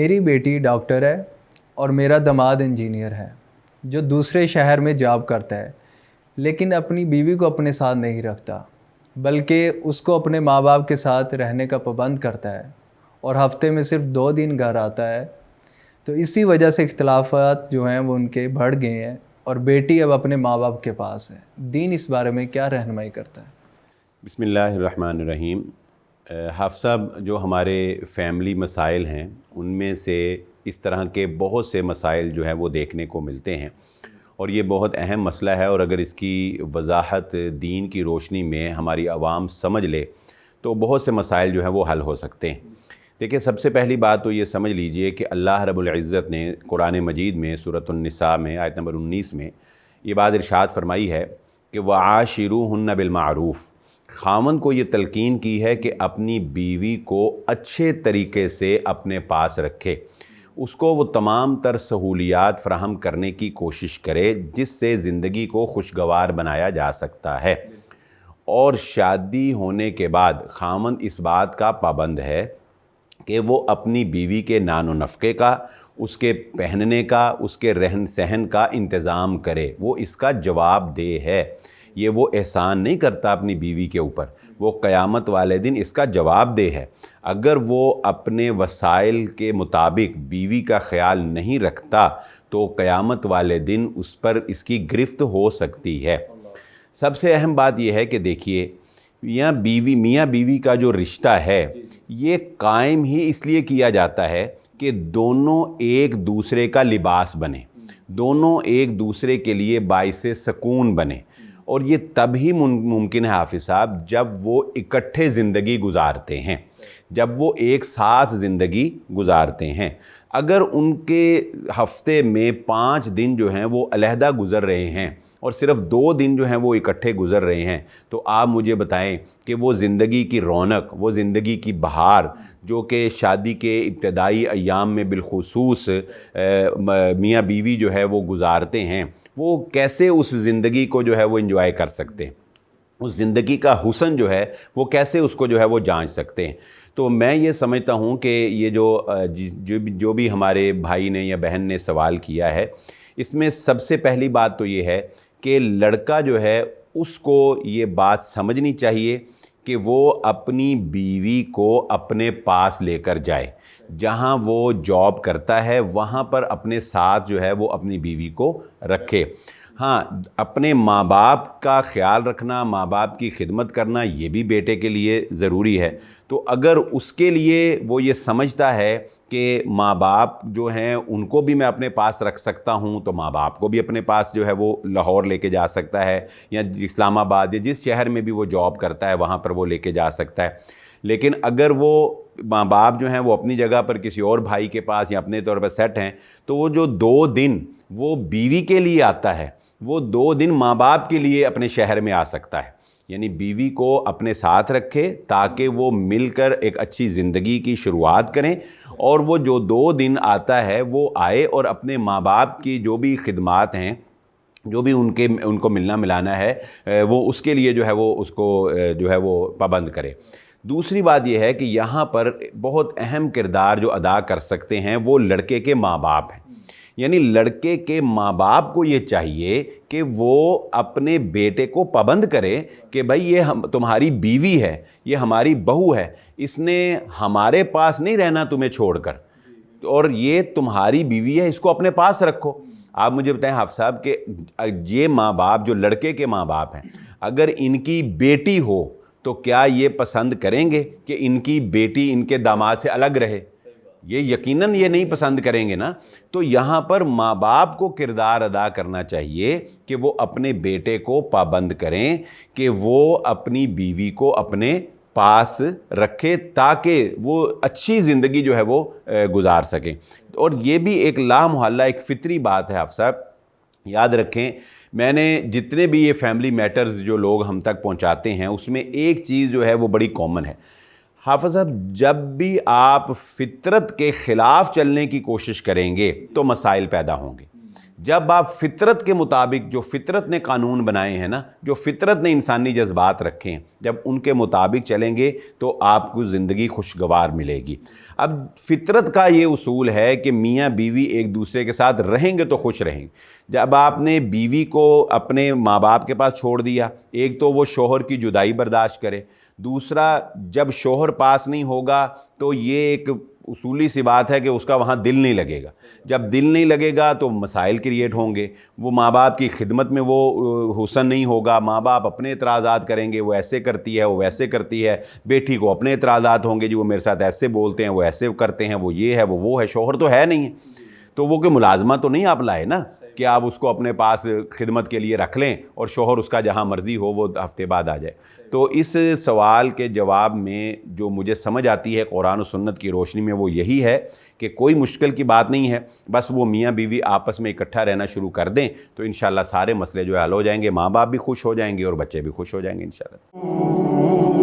میری بیٹی ڈاکٹر ہے اور میرا داماد انجینئر ہے جو دوسرے شہر میں جاب کرتا ہے، لیکن اپنی بیوی کو اپنے ساتھ نہیں رکھتا بلکہ اس کو اپنے ماں باپ کے ساتھ رہنے کا پابند کرتا ہے اور ہفتے میں صرف 2 دن گھر آتا ہے۔ تو اسی وجہ سے اختلافات جو ہیں وہ ان کے بڑھ گئے ہیں اور بیٹی اب اپنے ماں باپ کے پاس ہے۔ دین اس بارے میں کیا رہنمائی کرتا ہے؟ بسم اللہ الرحمن الرحیم۔ حافظ صاحب، جو ہمارے فیملی مسائل ہیں ان میں سے اس طرح کے بہت سے مسائل جو ہیں وہ دیکھنے کو ملتے ہیں، اور یہ بہت اہم مسئلہ ہے، اور اگر اس کی وضاحت دین کی روشنی میں ہماری عوام سمجھ لے تو بہت سے مسائل جو ہیں وہ حل ہو سکتے ہیں۔ دیکھیں، سب سے پہلی بات تو یہ سمجھ لیجئے کہ اللہ رب العزت نے قرآن مجید میں سورۃ النساء میں آیت نمبر 19 میں یہ بات ارشاد فرمائی ہے کہ وَعَاشِرُوهُنَّ بِالْمَعْرُوفِ، خاوند کو یہ تلقین کی ہے کہ اپنی بیوی کو اچھے طریقے سے اپنے پاس رکھے، اس کو وہ تمام تر سہولیات فراہم کرنے کی کوشش کرے جس سے زندگی کو خوشگوار بنایا جا سکتا ہے۔ اور شادی ہونے کے بعد خاوند اس بات کا پابند ہے کہ وہ اپنی بیوی کے نان و نفقے کا، اس کے پہننے کا، اس کے رہن سہن کا انتظام کرے، وہ اس کا جواب دہ ہے۔ یہ وہ احسان نہیں کرتا اپنی بیوی کے اوپر، وہ قیامت والے دن اس کا جواب دہ ہے۔ اگر وہ اپنے وسائل کے مطابق بیوی کا خیال نہیں رکھتا تو قیامت والے دن اس پر اس کی گرفت ہو سکتی ہے۔ سب سے اہم بات یہ ہے کہ دیکھیے، میاں بیوی کا جو رشتہ ہے یہ قائم ہی اس لیے کیا جاتا ہے کہ دونوں ایک دوسرے کا لباس بنے، دونوں ایک دوسرے کے لیے باعث سکون بنے، اور یہ تب ہی ممکن ہے حافظ صاحب جب وہ اکٹھے زندگی گزارتے ہیں، جب وہ ایک ساتھ زندگی گزارتے ہیں۔ اگر ان کے ہفتے میں 5 دن جو ہیں وہ علیحدہ گزر رہے ہیں اور صرف 2 دن جو ہیں وہ اکٹھے گزر رہے ہیں، تو آپ مجھے بتائیں کہ وہ زندگی کی رونق، وہ زندگی کی بہار جو کہ شادی کے ابتدائی ایام میں بالخصوص میاں بیوی جو ہے وہ گزارتے ہیں، وہ کیسے اس زندگی کو جو ہے وہ انجوائے کر سکتے ہیں؟ اس زندگی کا حسن جو ہے وہ کیسے اس کو جو ہے وہ جانچ سکتے ہیں؟ تو میں یہ سمجھتا ہوں کہ یہ جو بھی ہمارے بھائی نے یا بہن نے سوال کیا ہے، اس میں سب سے پہلی بات تو یہ ہے کہ لڑکا جو ہے اس کو یہ بات سمجھنی چاہیے کہ وہ اپنی بیوی کو اپنے پاس لے کر جائے، جہاں وہ جاب کرتا ہے وہاں پر اپنے ساتھ جو ہے وہ اپنی بیوی کو رکھے۔ ہاں، اپنے ماں باپ کا خیال رکھنا، ماں باپ کی خدمت کرنا یہ بھی بیٹے کے لیے ضروری ہے۔ تو اگر اس کے لیے وہ یہ سمجھتا ہے کہ ماں باپ جو ہیں ان کو بھی میں اپنے پاس رکھ سکتا ہوں، تو ماں باپ کو بھی اپنے پاس جو ہے وہ لاہور لے کے جا سکتا ہے، یا اسلام آباد یا جس شہر میں بھی وہ جاب کرتا ہے وہاں پر وہ لے کے جا سکتا ہے۔ لیکن اگر وہ ماں باپ جو ہیں وہ اپنی جگہ پر کسی اور بھائی کے پاس یا اپنے طور پر سیٹ ہیں، تو وہ جو 2 دن وہ بیوی کے لیے آتا ہے، وہ 2 دن ماں باپ کے لیے اپنے شہر میں آ سکتا ہے۔ یعنی بیوی کو اپنے ساتھ رکھے تاکہ وہ مل کر ایک اچھی زندگی کی شروعات کریں، اور وہ جو 2 دن آتا ہے وہ آئے اور اپنے ماں باپ کی جو بھی خدمات ہیں، جو بھی ان کو ملنا ملانا ہے، وہ اس کے لیے جو ہے وہ اس کو جو ہے وہ پابند کرے۔ دوسری بات یہ ہے کہ یہاں پر بہت اہم کردار جو ادا کر سکتے ہیں وہ لڑکے کے ماں باپ ہیں۔ یعنی لڑکے کے ماں باپ کو یہ چاہیے کہ وہ اپنے بیٹے کو پابند کرے کہ بھائی یہ تمہاری بیوی ہے، یہ ہماری بہو ہے، اس نے ہمارے پاس نہیں رہنا تمہیں چھوڑ کر، اور یہ تمہاری بیوی ہے، اس کو اپنے پاس رکھو۔ آپ مجھے بتائیں حافظ صاحب کہ یہ ماں باپ جو لڑکے کے ماں باپ ہیں، اگر ان کی بیٹی ہو تو کیا یہ پسند کریں گے کہ ان کی بیٹی ان کے داماد سے الگ رہے؟ یہ یقیناً یہ نہیں پسند کریں گے نا۔ تو یہاں پر ماں باپ کو کردار ادا کرنا چاہیے کہ وہ اپنے بیٹے کو پابند کریں کہ وہ اپنی بیوی کو اپنے پاس رکھے تاکہ وہ اچھی زندگی جو ہے وہ گزار سکیں۔ اور یہ بھی ایک لامحالہ ایک فطری بات ہے حافظ صاحب، یاد رکھیں، میں نے جتنے بھی یہ فیملی میٹرز جو لوگ ہم تک پہنچاتے ہیں اس میں ایک چیز جو ہے وہ بڑی کامن ہے حافظ صاحب، جب بھی آپ فطرت کے خلاف چلنے کی کوشش کریں گے تو مسائل پیدا ہوں گے۔ جب آپ فطرت کے مطابق جو فطرت نے قانون بنائے ہیں نا، جو فطرت نے انسانی جذبات رکھے ہیں، جب ان کے مطابق چلیں گے تو آپ کو زندگی خوشگوار ملے گی۔ اب فطرت کا یہ اصول ہے کہ میاں بیوی ایک دوسرے کے ساتھ رہیں گے تو خوش رہیں گے۔ جب آپ نے بیوی کو اپنے ماں باپ کے پاس چھوڑ دیا، ایک تو وہ شوہر کی جدائی برداشت کرے، دوسرا جب شوہر پاس نہیں ہوگا تو یہ ایک اصولی سی بات ہے کہ اس کا وہاں دل نہیں لگے گا۔ جب دل نہیں لگے گا تو مسائل کریٹ ہوں گے، وہ ماں باپ کی خدمت میں وہ حسن نہیں ہوگا، ماں باپ اپنے اعتراضات کریں گے، وہ ایسے کرتی ہے، وہ ویسے کرتی ہے، بیٹی کو اپنے اعتراضات ہوں گے، جی وہ میرے ساتھ ایسے بولتے ہیں، وہ ایسے کرتے ہیں، وہ یہ ہے، وہ ہے، شوہر تو ہے نہیں ہے، تو وہ کہ ملازمہ تو نہیں آپ لائے نا کہ آپ اس کو اپنے پاس خدمت کے لیے رکھ لیں اور شوہر اس کا جہاں مرضی ہو وہ ہفتے بعد آ جائے۔ تو اس سوال کے جواب میں جو مجھے سمجھ آتی ہے قرآن و سنت کی روشنی میں وہ یہی ہے کہ کوئی مشکل کی بات نہیں ہے، بس وہ میاں بیوی آپس میں اکٹھا رہنا شروع کر دیں تو انشاءاللہ سارے مسئلے جو حل ہو جائیں گے، ماں باپ بھی خوش ہو جائیں گے اور بچے بھی خوش ہو جائیں گے انشاءاللہ۔